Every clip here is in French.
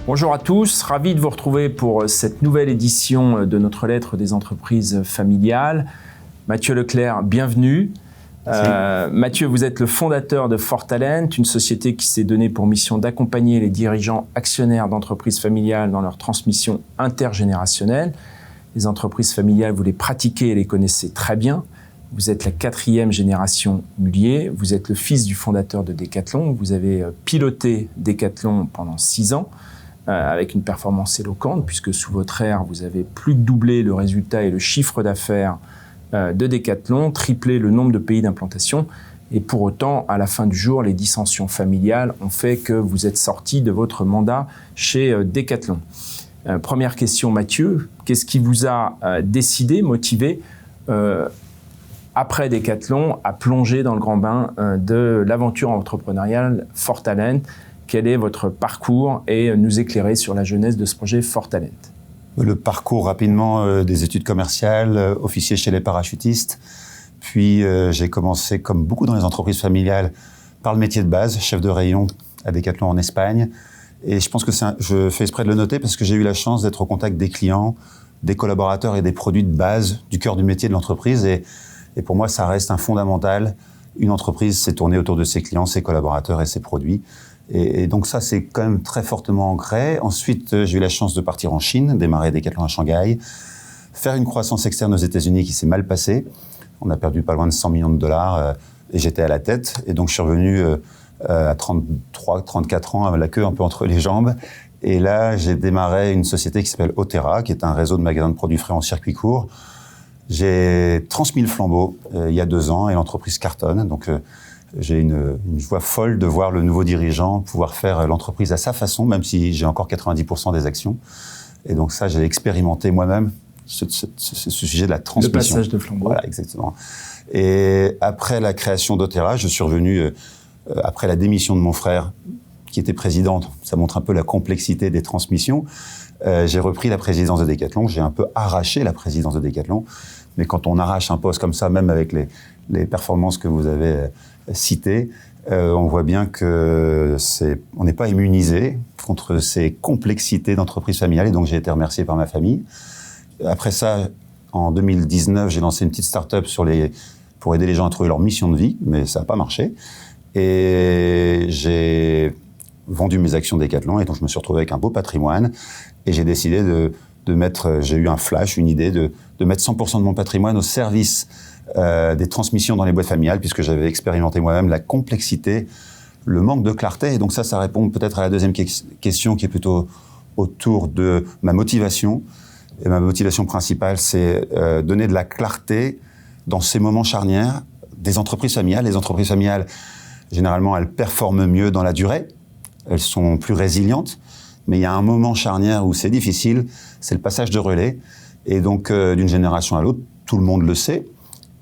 Bonjour à tous, ravi de vous retrouver pour cette nouvelle édition de notre lettre des entreprises familiales. Mathieu Leclerc, bienvenue. Mathieu, vous êtes le fondateur de Fortalent, une société qui s'est donnée pour mission d'accompagner les dirigeants actionnaires d'entreprises familiales dans leur transmission intergénérationnelle. Les entreprises familiales, vous les pratiquez et les connaissez très bien. Vous êtes la 4e génération Mullier, vous êtes le fils du fondateur de Decathlon, vous avez piloté Decathlon pendant 6 ans. Avec une performance éloquente, puisque sous votre ère, vous avez plus que doublé le résultat et le chiffre d'affaires de Decathlon, triplé le nombre de pays d'implantation. Et pour autant, à la fin du jour, les dissensions familiales ont fait que vous êtes sorti de votre mandat chez Decathlon. Première question, Mathieu, qu'est-ce qui vous a décidé, motivé, après Decathlon, à plonger dans le grand bain de l'aventure entrepreneuriale Fortalent ? Quel est votre parcours et nous éclairer sur la genèse de ce projet Fortalent? Le parcours rapidement des études commerciales, officier chez les parachutistes. Puis j'ai commencé, comme beaucoup dans les entreprises familiales, par le métier de base, chef de rayon à Decathlon en Espagne. Et je pense que je fais exprès de le noter parce que j'ai eu la chance d'être au contact des clients, des collaborateurs et des produits de base du cœur du métier de l'entreprise. Et pour moi, ça reste un fondamental. Une entreprise, c'est tourner autour de ses clients, ses collaborateurs et ses produits. Et donc ça, c'est quand même très fortement ancré. Ensuite, j'ai eu la chance de partir en Chine, démarrer Decathlon à Shanghai, faire une croissance externe aux États-Unis qui s'est mal passée. On a perdu pas loin de 100 millions de dollars et j'étais à la tête. Et donc, je suis revenu à 33, 34 ans avec la queue un peu entre les jambes. Et là, j'ai démarré une société qui s'appelle Otera, qui est un réseau de magasins de produits frais en circuit court. J'ai transmis le flambeau il y a 2 ans et l'entreprise cartonne. Donc, j'ai une joie folle de voir le nouveau dirigeant pouvoir faire l'entreprise à sa façon, même si j'ai encore 90% des actions. Et donc ça, j'ai expérimenté moi-même ce sujet de la transmission. Le passage de flambeau. Voilà, exactement. Et après la création d'Otera, je suis revenu, après la démission de mon frère, qui était président, ça montre un peu la complexité des transmissions, j'ai repris la présidence de Decathlon, j'ai un peu arraché la présidence de Decathlon. Mais quand on arrache un poste comme ça, même avec les performances que vous avez citées, on voit bien que on n'est pas immunisé contre ces complexités d'entreprise familiale. Et donc, j'ai été remercié par ma famille. Après ça, en 2019, j'ai lancé une petite start-up pour aider les gens à trouver leur mission de vie, mais ça n'a pas marché. Et j'ai vendu mes actions Decathlon, et donc je me suis retrouvé avec un beau patrimoine. Et j'ai décidé de mettre, j'ai eu un flash, une idée de mettre 100% de mon patrimoine au service des transmissions dans les boîtes familiales, puisque j'avais expérimenté moi-même la complexité, le manque de clarté. Et donc ça répond peut-être à la deuxième question qui est plutôt autour de ma motivation. Et ma motivation principale, c'est donner de la clarté dans ces moments charnières des entreprises familiales. Les entreprises familiales, généralement, elles performent mieux dans la durée. Elles sont plus résilientes. Mais il y a un moment charnière où c'est difficile, c'est le passage de relais. Et donc, d'une génération à l'autre, tout le monde le sait.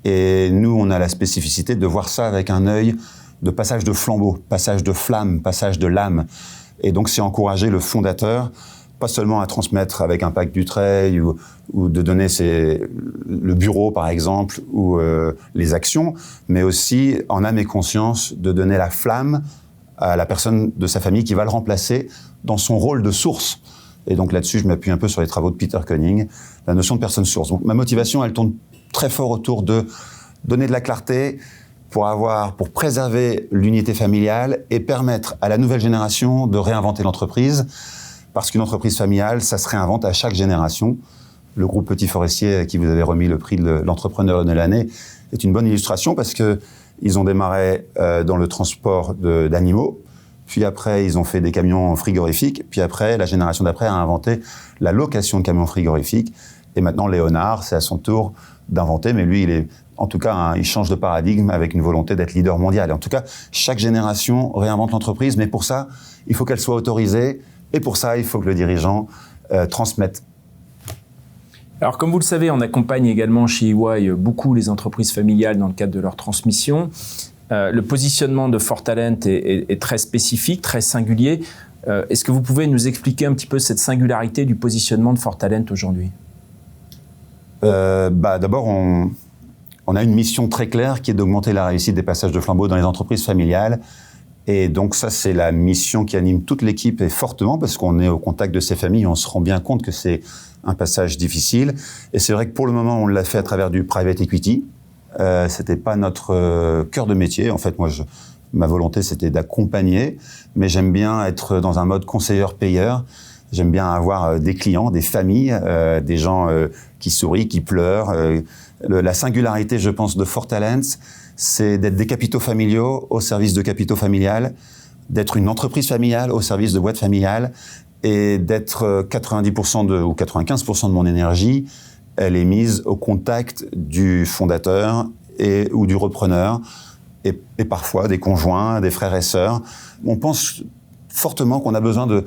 Et nous, on a la spécificité de voir ça avec un œil de passage de flambeau, passage de flamme, passage de lame. Et donc, c'est encourager le fondateur, pas seulement à transmettre avec un pack Dutreil ou de donner le bureau, par exemple, ou les actions, mais aussi, en âme et conscience, de donner la flamme à la personne de sa famille qui va le remplacer dans son rôle de source. Et donc là-dessus, je m'appuie un peu sur les travaux de Peter Koenig, la notion de personne source. Donc ma motivation, elle tourne très fort autour de donner de la clarté pour préserver l'unité familiale et permettre à la nouvelle génération de réinventer l'entreprise. Parce qu'une entreprise familiale, ça se réinvente à chaque génération. Le groupe Petit Forestier, à qui vous avez remis le prix de l'entrepreneur de l'année, est une bonne illustration parce que ils ont démarré dans le transport d'animaux, puis après ils ont fait des camions frigorifiques, puis après la génération d'après a inventé la location de camions frigorifiques, et maintenant Léonard, c'est à son tour d'inventer, mais lui il change de paradigme avec une volonté d'être leader mondial. Et en tout cas, chaque génération réinvente l'entreprise, mais pour ça, il faut qu'elle soit autorisée, et pour ça, il faut que le dirigeant transmette. Alors, comme vous le savez, on accompagne également chez EY beaucoup les entreprises familiales dans le cadre de leur transmission. Le positionnement de Fortalent est très spécifique, très singulier. Est-ce que vous pouvez nous expliquer un petit peu cette singularité du positionnement de Fortalent aujourd'hui ? D'abord, on a une mission très claire qui est d'augmenter la réussite des passages de flambeau dans les entreprises familiales Et donc ça, c'est la mission qui anime toute l'équipe et fortement parce qu'on est au contact de ces familles, on se rend bien compte que c'est un passage difficile. Et c'est vrai que pour le moment, on l'a fait à travers du private equity. C'était pas notre cœur de métier. En fait, moi, ma volonté, c'était d'accompagner, mais j'aime bien être dans un mode conseilleur-payeur. J'aime bien avoir des clients, des familles, des gens qui sourient, qui pleurent. La singularité, je pense, de ForTalents, c'est d'être des capitaux familiaux au service de capitaux familiales, d'être une entreprise familiale au service de boîtes familiales et d'être 90% ou 95% de mon énergie, elle est mise au contact du fondateur ou du repreneur et parfois des conjoints, des frères et sœurs. On pense fortement qu'on a besoin de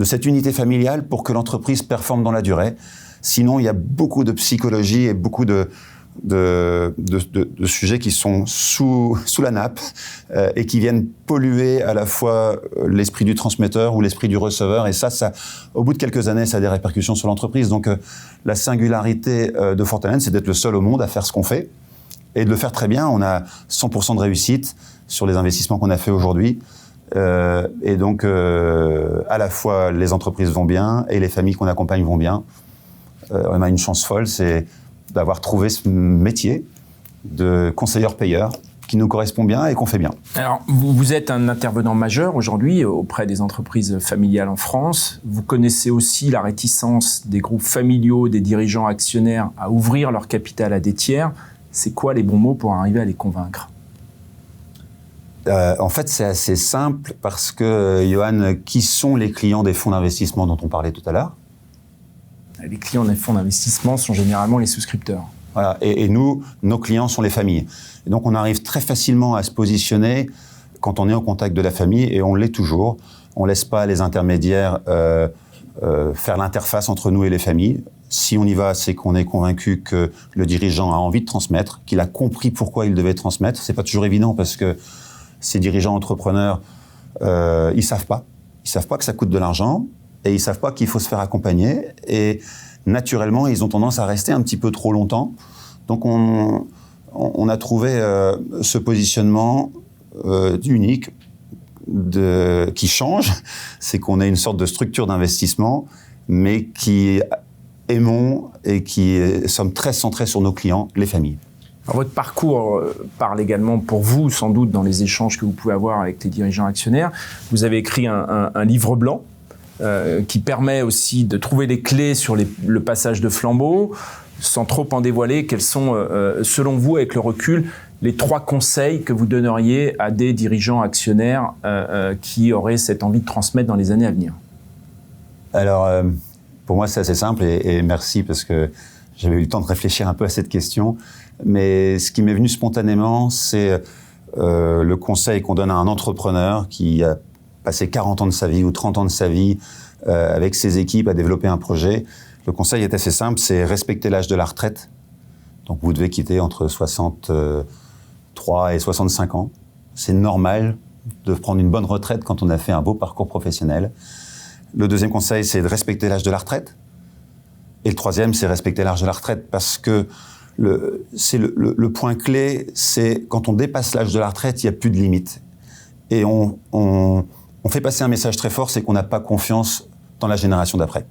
cette unité familiale pour que l'entreprise performe dans la durée. Sinon, il y a beaucoup de psychologie et beaucoup de sujets qui sont sous la nappe et qui viennent polluer à la fois l'esprit du transmetteur ou l'esprit du receveur. Et ça, au bout de quelques années, ça a des répercussions sur l'entreprise. Donc, la singularité de ForTalents, c'est d'être le seul au monde à faire ce qu'on fait et de le faire très bien. On a 100% de réussite sur les investissements qu'on a fait aujourd'hui. Et donc, à la fois, les entreprises vont bien et les familles qu'on accompagne vont bien. On a une chance folle, c'est d'avoir trouvé ce métier de conseilleur-payeur qui nous correspond bien et qu'on fait bien. Alors, vous êtes un intervenant majeur aujourd'hui auprès des entreprises familiales en France. Vous connaissez aussi la réticence des groupes familiaux, des dirigeants actionnaires à ouvrir leur capital à des tiers. C'est quoi les bons mots pour arriver à les convaincre ? En fait, c'est assez simple parce que, Johan, qui sont les clients des fonds d'investissement dont on parlait tout à l'heure ? Les clients des fonds d'investissement sont généralement les souscripteurs. Voilà. Et nous, nos clients sont les familles. Et donc, on arrive très facilement à se positionner quand on est au contact de la famille, et on l'est toujours. On ne laisse pas les intermédiaires faire l'interface entre nous et les familles. Si on y va, c'est qu'on est convaincu que le dirigeant a envie de transmettre, qu'il a compris pourquoi il devait transmettre. C'est pas toujours évident parce que ces dirigeants entrepreneurs, ils savent pas. Ils savent pas que ça coûte de l'argent. Et ils savent pas qu'il faut se faire accompagner. Et naturellement, ils ont tendance à rester un petit peu trop longtemps. Donc, on a trouvé ce positionnement unique qui change. C'est qu'on a une sorte de structure d'investissement, mais qui aimons et qui sommes très centrés sur nos clients, les familles. Alors, votre parcours parle également pour vous, sans doute, dans les échanges que vous pouvez avoir avec les dirigeants actionnaires. Vous avez écrit un livre blanc qui permet aussi de trouver les clés sur le passage de flambeau, sans trop en dévoiler. Quels sont, selon vous, avec le recul, les 3 conseils que vous donneriez à des dirigeants actionnaires qui auraient cette envie de transmettre dans les années à venir ? Alors, pour moi, c'est assez simple et merci parce que j'avais eu le temps de réfléchir un peu à cette question. Mais ce qui m'est venu spontanément, c'est le conseil qu'on donne à un entrepreneur qui a passé 40 ans de sa vie ou 30 ans de sa vie avec ses équipes à développer un projet. Le conseil est assez simple, c'est respecter l'âge de la retraite. Donc vous devez quitter entre 63 et 65 ans. C'est normal de prendre une bonne retraite quand on a fait un beau parcours professionnel. Le deuxième conseil, c'est de respecter l'âge de la retraite. Et le troisième, c'est respecter l'âge de la retraite parce que le point clé, c'est quand on dépasse l'âge de la retraite, il n'y a plus de limite. Et on fait passer un message très fort, c'est qu'on n'a pas confiance dans la génération d'après.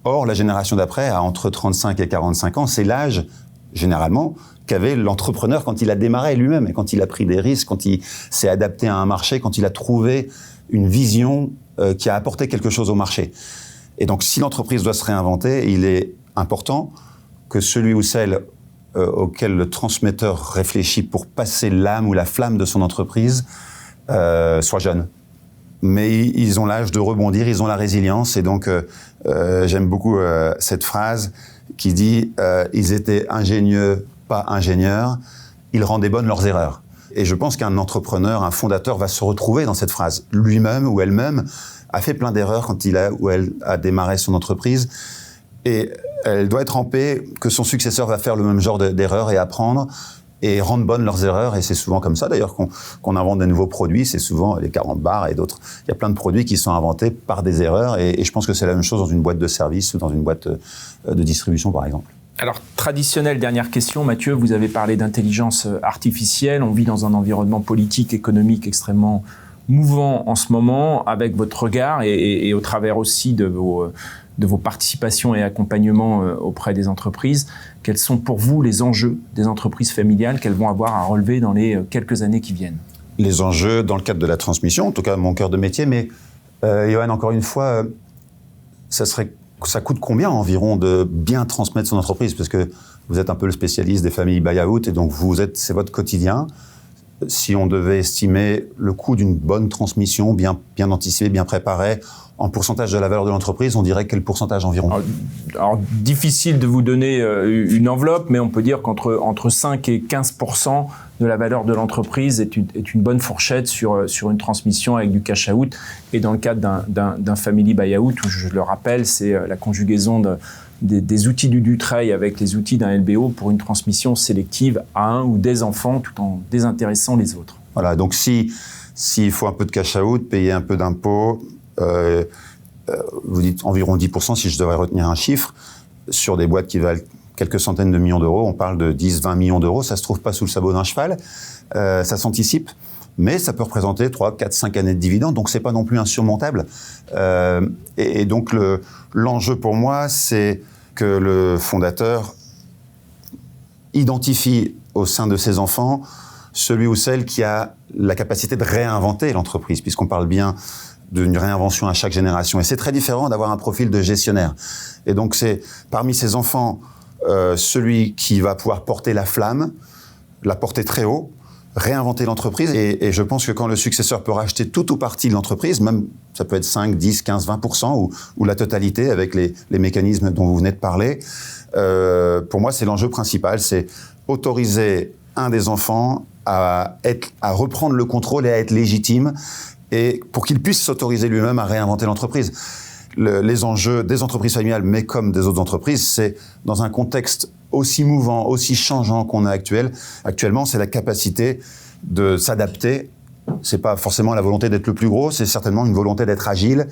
Or, la génération d'après a entre 35 et 45 ans, c'est l'âge, généralement, qu'avait l'entrepreneur quand il a démarré lui-même, et quand il a pris des risques, quand il s'est adapté à un marché, quand il a trouvé une vision qui a apporté quelque chose au marché. Et donc, si l'entreprise doit se réinventer, il est important que celui ou celle auquel le transmetteur réfléchit pour passer l'âme ou la flamme de son entreprise soit jeune. Mais ils ont l'âge de rebondir, ils ont la résilience. Et donc, j'aime beaucoup cette phrase qui dit « Ils étaient ingénieux, pas ingénieurs. Ils rendaient bonnes leurs erreurs. » Et je pense qu'un entrepreneur, un fondateur va se retrouver dans cette phrase. Lui-même ou elle-même a fait plein d'erreurs quand il a ou elle a démarré son entreprise. Et elle doit être en paix que son successeur va faire le même genre d'erreurs et apprendre et rendre bonnes leurs erreurs. Et c'est souvent comme ça, d'ailleurs, qu'on invente des nouveaux produits. C'est souvent les 40 bars et d'autres. Il y a plein de produits qui sont inventés par des erreurs. Et je pense que c'est la même chose dans une boîte de service ou dans une boîte de distribution, par exemple. Alors, traditionnelle dernière question, Mathieu, vous avez parlé d'intelligence artificielle. On vit dans un environnement politique, économique extrêmement mouvant en ce moment avec votre regard et au travers aussi de vos participations et accompagnements auprès des entreprises. Quels sont pour vous les enjeux des entreprises familiales qu'elles vont avoir à relever dans les quelques années qui viennent? Les enjeux dans le cadre de la transmission, en tout cas mon cœur de métier, mais Johan, encore une fois, ça coûte combien environ de bien transmettre son entreprise? Parce que vous êtes un peu le spécialiste des familles buy-out et donc c'est votre quotidien. Si on devait estimer le coût d'une bonne transmission, bien anticipée, bien préparée, en pourcentage de la valeur de l'entreprise, on dirait quel pourcentage environ? Alors, difficile de vous donner une enveloppe, mais on peut dire qu'entre 5 et 15% de la valeur de l'entreprise est une bonne fourchette sur une transmission avec du cash out. Et dans le cadre d'un family buy-out, où je le rappelle, c'est la conjugaison des outils du Dutreil avec les outils d'un LBO pour une transmission sélective à un ou des enfants tout en désintéressant les autres. Voilà, donc s'il faut un peu de cash out, payer un peu d'impôts, vous dites environ 10% si je devrais retenir un chiffre, sur des boîtes qui valent quelques centaines de millions d'euros, on parle de 10-20 millions d'euros, ça se trouve pas sous le sabot d'un cheval, ça s'anticipe, mais ça peut représenter 3, 4, 5 années de dividendes, donc c'est pas non plus insurmontable. Et donc l'enjeu pour moi, c'est que le fondateur identifie au sein de ses enfants celui ou celle qui a la capacité de réinventer l'entreprise, puisqu'on parle bien d'une réinvention à chaque génération. Et c'est très différent d'avoir un profil de gestionnaire. Et donc c'est parmi ces enfants celui qui va pouvoir porter la flamme, la porter très haut, réinventer l'entreprise. Et je pense que quand le successeur peut racheter tout ou partie de l'entreprise, même ça peut être 5, 10, 15, 20% ou la totalité avec les mécanismes dont vous venez de parler, pour moi c'est l'enjeu principal, c'est autoriser un des enfants à reprendre le contrôle et à être légitime, et pour qu'il puisse s'autoriser lui-même à réinventer l'entreprise. Les enjeux des entreprises familiales, mais comme des autres entreprises, c'est dans un contexte aussi mouvant, aussi changeant qu'on a actuellement, c'est la capacité de s'adapter. C'est pas forcément la volonté d'être le plus gros, c'est certainement une volonté d'être agile.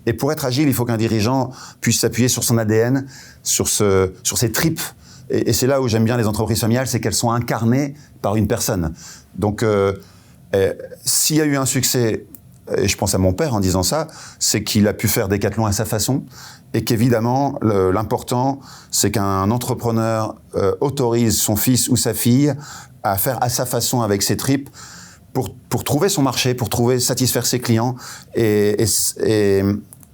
Et pour être agile, il faut qu'un dirigeant puisse s'appuyer sur son ADN, sur ses tripes. Et c'est là où j'aime bien les entreprises familiales, c'est qu'elles sont incarnées par une personne. Donc, s'il y a eu un succès, et je pense à mon père en disant ça, c'est qu'il a pu faire Decathlon à sa façon, et qu'évidemment, l'important, c'est qu'un entrepreneur autorise son fils ou sa fille à faire à sa façon avec ses tripes pour trouver son marché, pour satisfaire ses clients, et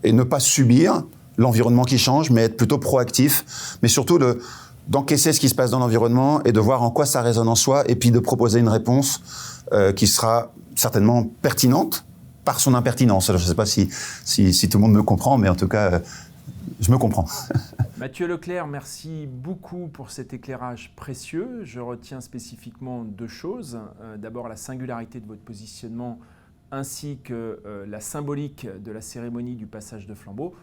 ne pas subir l'environnement qui change, mais être plutôt proactif, mais surtout d'encaisser ce qui se passe dans l'environnement et de voir en quoi ça résonne en soi, et puis de proposer une réponse qui sera certainement pertinente par son impertinence. Alors, je ne sais pas si tout le monde me comprend, mais en tout cas, je me comprends. Mathieu Leclerc, merci beaucoup pour cet éclairage précieux. Je retiens spécifiquement 2 choses. D'abord, la singularité de votre positionnement ainsi que la symbolique de la cérémonie du passage de flambeau.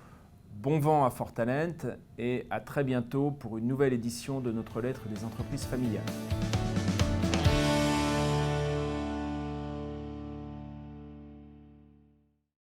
Bon vent à Fortalent et à très bientôt pour une nouvelle édition de notre lettre des entreprises familiales.